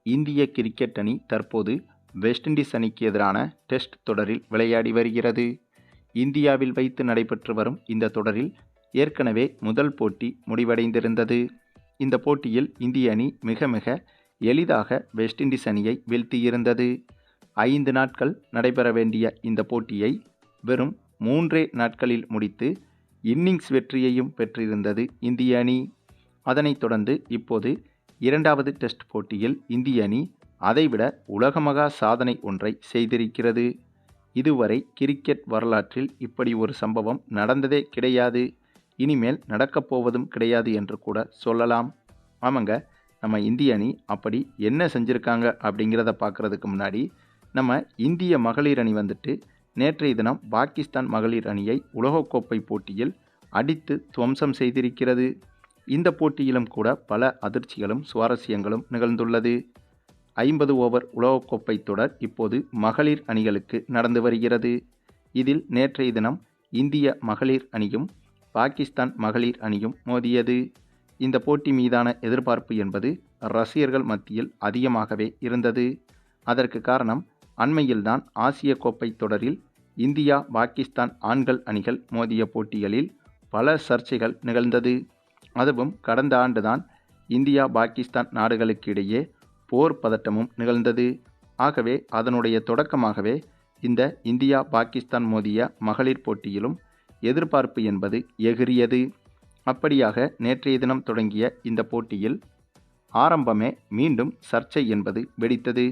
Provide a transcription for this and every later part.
இந்திய கிரிக்கெட் அணி தற்போது வெஸ்ட் இண்டீஸ் அணிக்கு எதிரான டெஸ்ட் தொடரில் விளையாடி வருகிறது. இந்தியாவில் வைத்து நடைபெற்று வரும் இந்த தொடரில் ஏற்கனவே முதல் போட்டி முடிவடைந்திருந்தது. இந்த போட்டியில் இந்திய அணி மிக மிக எளிதாக வெஸ்ட் இண்டீஸ் அணியை வீழ்த்தியிருந்தது. 5 நாட்கள் நடைபெற வேண்டிய இந்த போட்டியை வெறும் 3 நாட்களில் முடித்து இன்னிங்ஸ் வெற்றியையும் பெற்றிருந்தது இந்திய அணி. அதனைத் தொடர்ந்து இப்போது 2வது டெஸ்ட் போட்டியில் இந்திய அணி அதைவிட உலகமகா சாதனை ஒன்றை செய்திருக்கிறது. இதுவரை கிரிக்கெட் வரலாற்றில் இப்படி ஒரு சம்பவம் நடந்ததே கிடையாது, இனிமேல் நடக்கப் போவதும் கிடையாது என்று கூட சொல்லலாம். ஆமாங்க, நம்ம இந்திய அணி அப்படி என்ன செஞ்சுருக்காங்க அப்படிங்கிறத பார்க்குறதுக்கு முன்னாடி நம்ம இந்திய மகளிர் அணி நேற்றைய தினம் பாகிஸ்தான் மகளிர் அணியை உலகக்கோப்பை போட்டியில் அடித்து துவம்சம் செய்திருக்கிறது. இந்த போட்டியிலும் கூட பல அதிர்ச்சிகளும் சுவாரஸ்யங்களும் நிகழ்ந்துள்ளது. 50 ஓவர் உலகக்கோப்பை தொடர் இப்போது மகளிர் அணிகளுக்கு நடந்து வருகிறது. இதில் நேற்றைய தினம் இந்திய மகளிர் அணியும் பாகிஸ்தான் மகளிர் அணியும் மோதியது. இந்த போட்டி மீதான எதிர்பார்ப்பு என்பது ரசிகர்கள் மத்தியில் அதிகமாகவே இருந்தது. அதற்கு காரணம் அண்மையில்தான் ஆசிய கோப்பை தொடரில் இந்தியா பாகிஸ்தான் ஆண்கள் அணிகள் மோதிய போட்டிகளில் பல சர்ச்சைகள் நிகழ்ந்தது. அதுவும் கடந்த ஆண்டுதான் இந்தியா பாகிஸ்தான் நாடுகளுக்கு இடையே போர் பதட்டமும் நிகழ்ந்தது. ஆகவே அதனுடைய தொடக்கமாகவே இந்த இந்தியா பாகிஸ்தான் மோதிய மகளிர் போட்டியிலும் எதிர்பார்ப்பு என்பது எகிரியது. அப்படியாக நேற்றைய தினம் தொடங்கிய இந்த போட்டியில் ஆரம்பமே மீண்டும் சர்ச்சை என்பது வெடித்தது.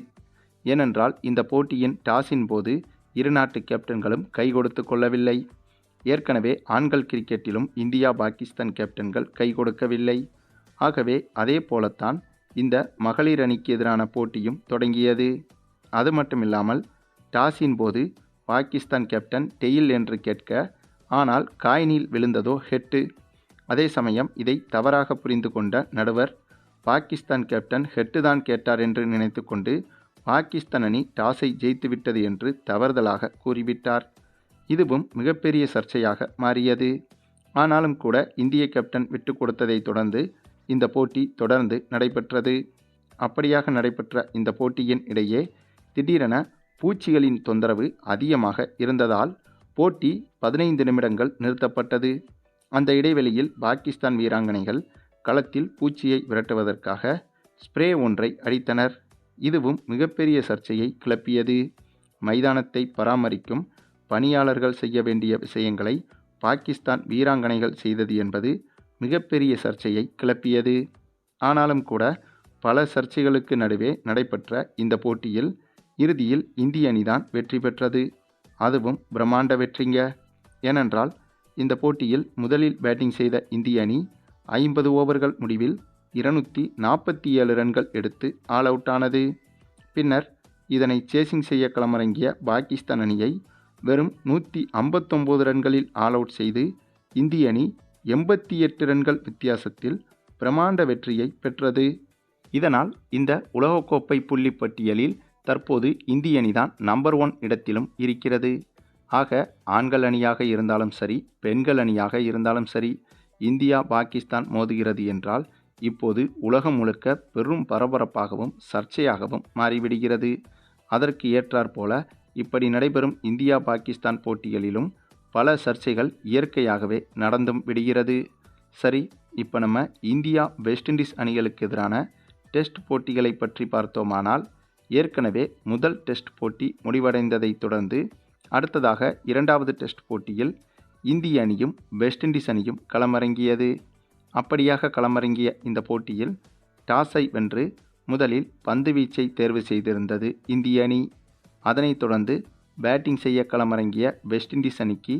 ஏனென்றால் இந்த போட்டியின் டாஸின் போது இரு நாட்டு கேப்டன்களும் கை கொடுத்து கொள்ளவில்லை. ஏற்கனவே ஆண்கள் கிரிக்கெட்டிலும் இந்தியா பாகிஸ்தான் கேப்டன்கள் கை கொடுக்கவில்லை. ஆகவே அதே போலத்தான் இந்த மகளிர் அணிக்கு எதிரான போட்டியும் தொடங்கியது. அது மட்டுமில்லாமல் டாஸின் போது பாகிஸ்தான் கேப்டன் டெயில் என்று கேட்க, ஆனால் காயினில் விழுந்ததோ ஹெட்டு. அதே சமயம் இதை தவறாக புரிந்து கொண்ட நடுவர் பாகிஸ்தான் கேப்டன் ஹெட்டு தான் கேட்டார் என்று நினைத்து கொண்டு பாகிஸ்தான் அணி டாஸை ஜெயித்துவிட்டது என்று தவறுதலாக கூறிவிட்டார். இதுவும் மிகப்பெரிய சர்ச்சையாக மாறியது. ஆனாலும் கூட இந்திய கேப்டன் விட்டு கொடுத்ததை தொடர்ந்து இந்த போட்டி தொடர்ந்து நடைபெற்றது. அப்படியாக நடைபெற்ற இந்த போட்டியின் இடையே திடீரென பூச்சிகளின் தொந்தரவு அதிகமாக இருந்ததால் போட்டி 15 நிமிடங்கள் நிறுத்தப்பட்டது. அந்த இடைவெளியில் பாகிஸ்தான் வீராங்கனைகள் களத்தில் பூச்சியை விரட்டுவதற்காக ஸ்ப்ரே ஒன்றை அடித்தனர். இதுவும் மிகப்பெரிய சர்ச்சையை கிளப்பியது. மைதானத்தை பராமரிக்கும் பணியாளர்கள் செய்ய வேண்டிய விஷயங்களை பாகிஸ்தான் வீராங்கனைகள் செய்தது என்பது மிகப்பெரிய சர்ச்சையை கிளப்பியது. ஆனாலும் கூட பல சர்ச்சைகளுக்கு நடுவே நடைபெற்ற இந்த போட்டியில் இறுதியில் இந்திய அணிதான் வெற்றி பெற்றது. அதுவும் பிரம்மாண்ட வெற்றிங்க. ஏனென்றால் இந்த போட்டியில் முதலில் பேட்டிங் செய்த இந்திய அணி 50 ஓவர்கள் முடிவில் 247 ரன்கள் எடுத்து ஆல் அவுட் ஆனது. பின்னர் இதனை சேசிங் செய்ய களமிறங்கிய பாகிஸ்தான் அணியை வெறும் 159 ரன்களில் ஆல் அவுட் செய்து இந்திய அணி 88 ரன்கள் வித்தியாசத்தில் பிரமாண்ட வெற்றியை பெற்றது. இதனால் இந்த உலகக்கோப்பை புள்ளி பட்டியலில் தற்போது இந்திய அணிதான் நம்பர் 1 இடத்திலும் இருக்கிறது. ஆக ஆண்கள் அணியாக இருந்தாலும் சரி, பெண்கள் அணியாக இருந்தாலும் சரி, இந்தியா பாகிஸ்தான் மோதுகிறது என்றால் இப்போது உலகம் முழுக்க பெரும் பரபரப்பாகவும் சர்ச்சையாகவும் மாறிவிடுகிறது. அதற்கு ஏற்றாற்போல இப்படி நடைபெறும் இந்தியா பாகிஸ்தான் போட்டிகளிலும் பல சர்ச்சைகள் இயற்கையாகவே நடந்தும் விடுகிறது. சரி, இப்போ நம்ம இந்தியா வெஸ்ட் இண்டீஸ் அணிகளுக்கு எதிரான டெஸ்ட் போட்டிகளை பற்றி பார்த்தோமானால், ஏற்கனவே முதல் டெஸ்ட் போட்டி முடிவடைந்ததை தொடர்ந்து அடுத்ததாக 2வது டெஸ்ட் போட்டியில் இந்திய அணியும் வெஸ்ட் இண்டீஸ் அணியும் களமிறங்கியது. அப்படியாக களமிறங்கிய இந்த போட்டியில் டாஸை வென்று முதலில் பந்து வீச்சை தேர்வு செய்திருந்தது இந்திய அணி. அதனைத் தொடர்ந்து பேட்டிங் செய்ய களமிறங்கிய வெஸ்ட் இண்டீஸ் அணிக்கு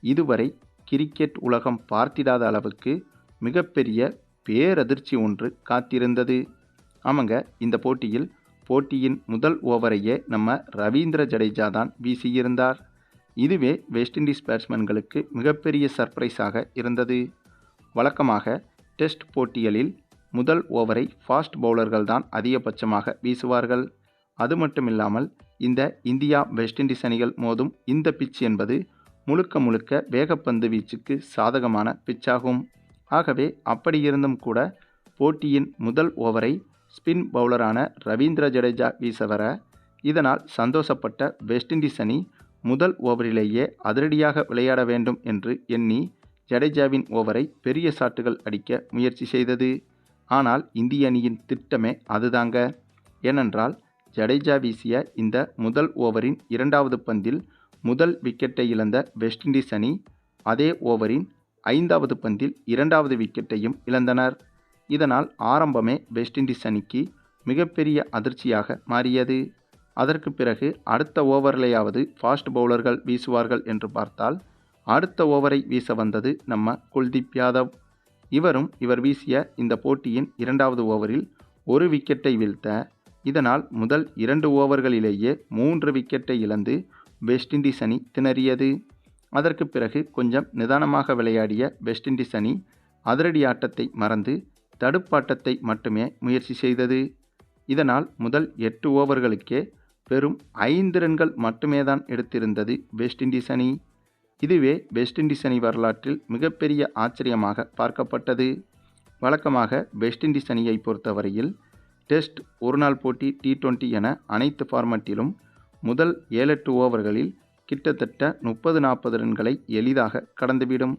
இதுவரை கிரிக்கெட் உலகம் பார்த்திடாத அளவுக்கு மிகப்பெரிய பேரதிர்ச்சி ஒன்று காத்திருந்தது. ஆமாங்க, இந்த போட்டியின் முதல் ஓவரையே நம்ம ரவீந்திர ஜடேஜா தான் வீசியிருந்தார். இதுவே வெஸ்ட் இண்டீஸ் பேட்ஸ்மேன்களுக்கு மிகப்பெரிய சர்ப்ரைஸாக இருந்தது. வழக்கமாக டெஸ்ட் போட்டிகளில் முதல் ஓவரை ஃபாஸ்ட் பவுலர்கள் தான் அதிகபட்சமாக வீசுவார்கள். அது மட்டுமில்லாமல் இந்த இந்தியா வெஸ்ட் இண்டீஸ் அணிகள் மோதும் இந்த பிட்ச் என்பது முழுக்க முழுக்க வேகப்பந்து வீச்சுக்கு சாதகமான பிட்சாகும். ஆகவே அப்படி இருந்தும் கூட போட்டியின் முதல் ஓவரை ஸ்பின் பவுலரான ரவீந்திர ஜடேஜா வீச வர, இதனால் சந்தோஷப்பட்ட வெஸ்ட் இண்டீஸ் அணி முதல் ஓவரிலேயே அதிரடியாக விளையாட வேண்டும் என்று எண்ணி ஜடேஜாவின் ஓவரை பெரிய ஷாட்டுகள் அடிக்க முயற்சி செய்தது. ஆனால் இந்திய அணியின் திட்டமே அதுதாங்க. ஏனென்றால் ஜடேஜா வீசிய இந்த முதல் ஓவரின் 2வது பந்தில் முதல் விக்கெட்டை இழந்த வெஸ்ட் இண்டீஸ் அணி அதே ஓவரின் 5வது பந்தில் 2வது விக்கெட்டையும் இழந்தனர். இதனால் ஆரம்பமே வெஸ்ட் இண்டீஸ் அணிக்கு மிகப்பெரிய அதிர்ச்சியாக மாறியது. அதற்கு பிறகு அடுத்த ஓவரிலேயாவது ஃபாஸ்ட் பவுலர்கள் வீசுவார்கள் என்று பார்த்தால், அடுத்த ஓவரை வீச வந்தது நம்ம குல்தீப் யாதவ். இவர் வீசிய இந்த போட்டியின் 2வது ஓவரில் ஒரு விக்கெட்டை வீழ்த்த, இதனால் முதல் 2 ஓவர்களிலேயே 3 விக்கெட்டை இழந்து வெஸ்ட் இண்டீஸ் அணி திணறியது. அதற்கு பிறகு கொஞ்சம் நிதானமாக விளையாடிய வெஸ்ட் இண்டீஸ் அணி அதிரடி ஆட்டத்தை மறந்து தடுப்பாட்டத்தை மட்டுமே முயற்சி செய்தது. இதனால் முதல் 8 ஓவர்களுக்கே வெறும் 5 ரன்கள் மட்டுமே தான் எடுத்திருந்தது வெஸ்ட் இண்டீஸ் அணி. இதுவே வெஸ்ட் இண்டீஸ் அணி வரலாற்றில் மிகப்பெரிய ஆச்சரியமாக பார்க்கப்பட்டது. வழக்கமாக வெஸ்ட் இண்டீஸ் அணியை பொறுத்தவரையில் டெஸ்ட், ஒருநாள் போட்டி, T20 என அனைத்து ஃபார்மட்டிலும் முதல் 7-8 ஓவர்களில் கிட்டத்தட்ட 30-40 ரன்களை எளிதாக கடந்துவிடும்.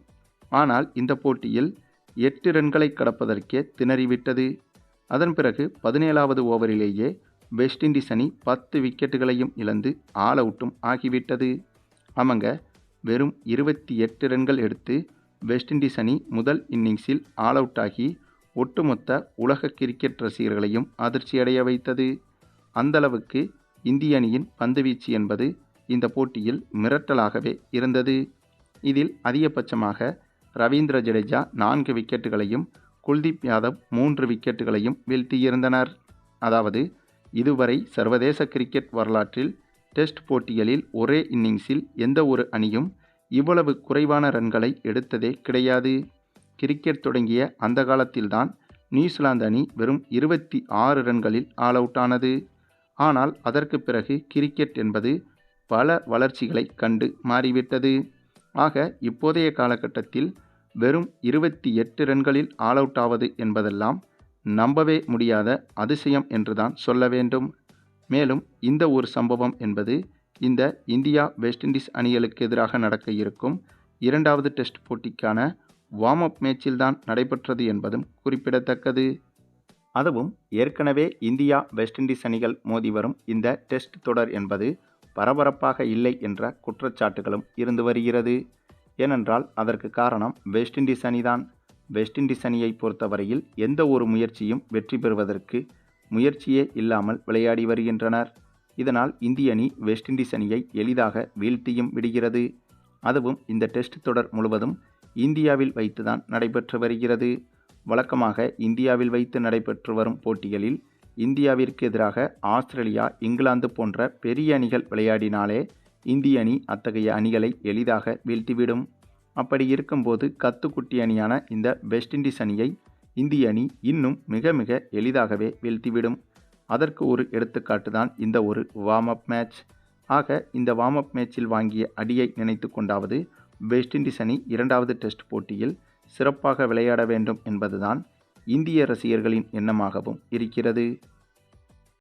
ஆனால் இந்த போட்டியில் 8 ரன்களை கடப்பதற்கே திணறிவிட்டது. அதன் பிறகு 17வது ஓவரிலேயே வெஸ்ட் இண்டீஸ் அணி 10 விக்கெட்டுகளையும் இழந்து ஆல் அவுட்டும் ஆகிவிட்டது. ஆமாங்க, வெறும் 28 ரன்கள் எடுத்து வெஸ்ட் இண்டீஸ் அணி முதல் இன்னிங்ஸில் ஆல் அவுட் ஆகி ஒட்டுமொத்த உலக கிரிக்கெட் ரசிகர்களையும் அதிர்ச்சியடைய வைத்தது. அந்தளவுக்கு இந்திய அணியின் பந்துவீச்சு என்பது இந்த போட்டியில் மிரட்டலாகவே இருந்தது. இதில் அதிகபட்சமாக ரவீந்திர ஜடேஜா 4 விக்கெட்டுகளையும் குல்தீப் யாதவ் 3 விக்கெட்டுகளையும் வீழ்த்தியிருந்தனர். அதாவது இதுவரை சர்வதேச கிரிக்கெட் வரலாற்றில் டெஸ்ட் போட்டிகளில் ஒரே இன்னிங்ஸில் எந்த ஒரு அணியும் இவ்வளவு குறைவான ரன்களை எடுத்ததே கிடையாது. கிரிக்கெட் தொடங்கிய அந்த காலத்தில்தான் நியூசிலாந்து அணி வெறும் 26 ரன்களில் ஆல் அவுட் ஆனது. ஆனால் அதற்கு பிறகு கிரிக்கெட் என்பது பல வளர்ச்சிகளை கண்டு மாறிவிட்டது. ஆக இப்போதைய காலகட்டத்தில் வெறும் 28 ரன்களில் ஆல் அவுட் ஆவது என்பதெல்லாம் நம்பவே முடியாத அதிசயம் என்றுதான் சொல்ல வேண்டும். மேலும் இந்த ஒரு சம்பவம் என்பது இந்த இந்தியா வெஸ்ட் இண்டீஸ் அணிகளுக்கு எதிராக நடக்க இருக்கும் 2வது டெஸ்ட் போட்டிக்கான வார்ம் அப் மேட்சில்தான் நடைபெற்றது என்பதும் குறிப்பிடத்தக்கது. அதுவும் ஏற்கனவே இந்தியா வெஸ்ட் இண்டீஸ் அணிகள் மோதி வரும் இந்த டெஸ்ட் தொடர் என்பது பரபரப்பாக இல்லை என்ற குற்றச்சாட்டுகளும் இருந்து வருகிறது. ஏனென்றால் அதற்கு காரணம் வெஸ்ட் இண்டீஸ் அணிதான். வெஸ்ட் இண்டீஸ் அணியை பொறுத்தவரையில் எந்த ஒரு முயற்சியும் வெற்றி பெறுவதற்கு முயற்சியே இல்லாமல் விளையாடி வருகின்றனர். இதனால் இந்திய அணி வெஸ்ட் இண்டீஸ் அணியை எளிதாக வீழ்த்தியும் விடுகிறது. அதுவும் இந்த டெஸ்ட் தொடர் முழுவதும் இந்தியாவில் வைத்துதான் நடைபெற்று வருகிறது. வழக்கமாக இந்தியாவில் வைத்து நடைபெற்று வரும் போட்டிகளில் இந்தியாவிற்கு எதிராக ஆஸ்திரேலியா, இங்கிலாந்து போன்ற பெரிய அணிகள் விளையாடினாலே இந்திய அணி அத்தகைய அணிகளை எளிதாக வீழ்த்திவிடும். அப்படி இருக்கும்போது கத்துக்குட்டி அணியான இந்த வெஸ்ட் இண்டீஸ் அணியை இந்திய அணி இன்னும் மிக மிக எளிதாகவே வீழ்த்திவிடும். அதற்கு ஒரு எடுத்துக்காட்டு தான் இந்த ஒரு வார்ம் அப் மேட்ச். ஆக இந்த வார்ம் அப் மேட்சில் வாங்கிய அடியை நினைத்து கொண்டாவது வெஸ்ட் இண்டீஸ் அணி 2வது டெஸ்ட் போட்டியில் சிறப்பாக விளையாட வேண்டும் என்பதுதான் இந்திய ரசிகர்களின் எண்ணமாகவும் இருக்கிறது.